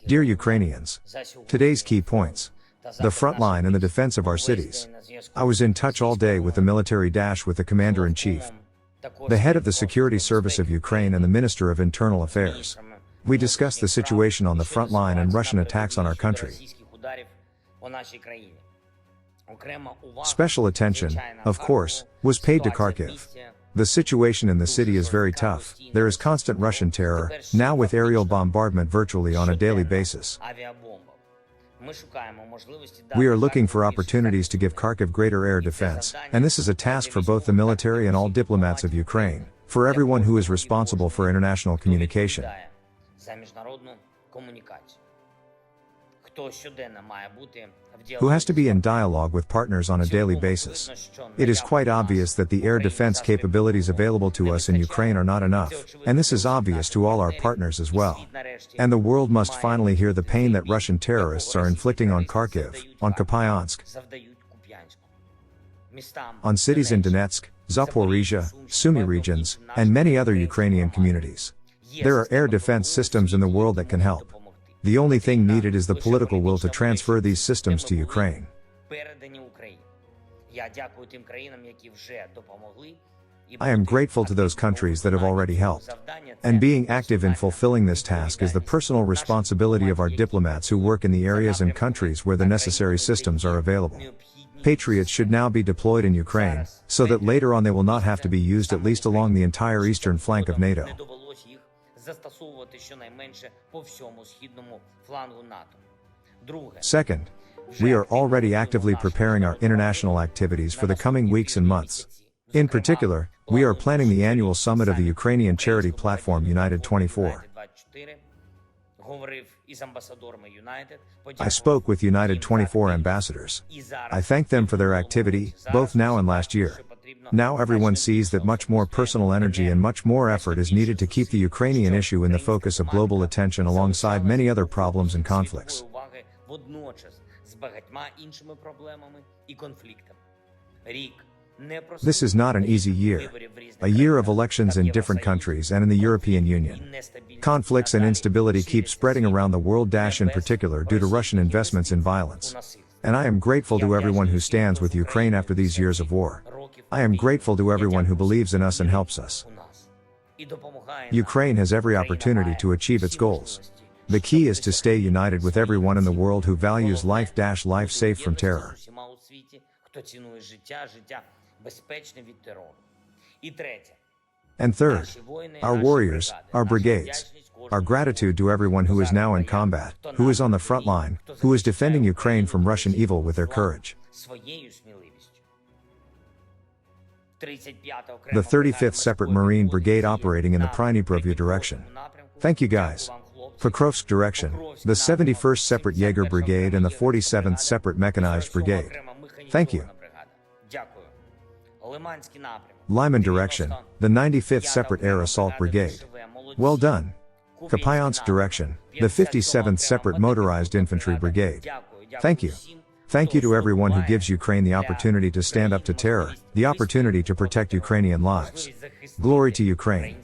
Dear Ukrainians, today's key points. The front line and the defense of our cities. I was in touch all day with the military with the Commander-in-Chief, the head of the Security Service of Ukraine and the Minister of Internal Affairs. We discussed the situation on the front line and Russian attacks on our country. Special attention, of course, was paid to Kharkiv. The situation in the city is very tough. There is constant Russian terror, now with aerial bombardment virtually on a daily basis. We are looking for opportunities to give Kharkiv greater air defense, and this is a task for both the military and all diplomats of Ukraine, for everyone who is responsible for international communication. Who has to be in dialogue with partners on a daily basis. It is quite obvious that the air defense capabilities available to us in Ukraine are not enough, and this is obvious to all our partners as well. And the world must finally hear the pain that Russian terrorists are inflicting on Kharkiv, on Kupiansk, on cities in Donetsk, Zaporizhia, Sumy regions, and many other Ukrainian communities. There are air defense systems in the world that can help. The only thing needed is the political will to transfer these systems to Ukraine. I am grateful to those countries that have already helped. And being active in fulfilling this task is the personal responsibility of our diplomats who work in the areas and countries where the necessary systems are available. Patriots should now be deployed in Ukraine, so that later on they will not have to be used at least along the entire eastern flank of NATO. Second, we are already actively preparing our international activities for the coming weeks and months. In particular, we are planning the annual summit of the Ukrainian charity platform United 24. I spoke with United 24 ambassadors. I thank them for their activity, both now and last year. Now everyone sees that much more personal energy and much more effort is needed to keep the Ukrainian issue in the focus of global attention alongside many other problems and conflicts. This is not an easy year. A year of elections in different countries and in the European Union. Conflicts and instability keep spreading around the world, in particular due to Russian investments in violence. And I am grateful to everyone who stands with Ukraine after these years of war. I am grateful to everyone who believes in us and helps us. Ukraine has every opportunity to achieve its goals. The key is to stay united with everyone in the world who values life safe from terror. And third, our warriors, our brigades. Our gratitude to everyone who is now in combat, who is on the front line, who is defending Ukraine from Russian evil with their courage. The 35th Separate Marine Brigade operating in the Prydniprovia direction. Thank you guys. Pokrovsk direction, the 71st Separate Jaeger Brigade and the 47th Separate Mechanized Brigade. Thank you. Lyman direction, the 95th Separate Air Assault Brigade. Well done. Kupiansk direction, the 57th Separate Motorized Infantry Brigade. Thank you. Thank you to everyone who gives Ukraine the opportunity to stand up to terror, the opportunity to protect Ukrainian lives. Glory to Ukraine.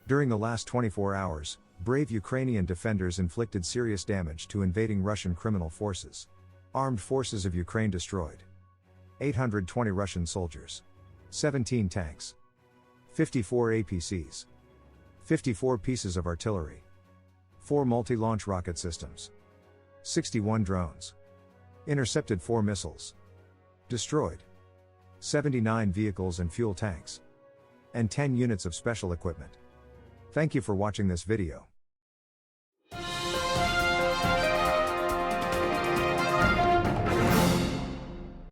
During the last 24 hours, brave Ukrainian defenders inflicted serious damage to invading Russian criminal forces. Armed forces of Ukraine destroyed 820 Russian soldiers, 17 tanks, 54 APCs, 54 pieces of artillery, 4 multi-launch rocket systems, 61 drones, intercepted 4 missiles, destroyed 79 vehicles and fuel tanks, and 10 units of special equipment. Thank you for watching this video.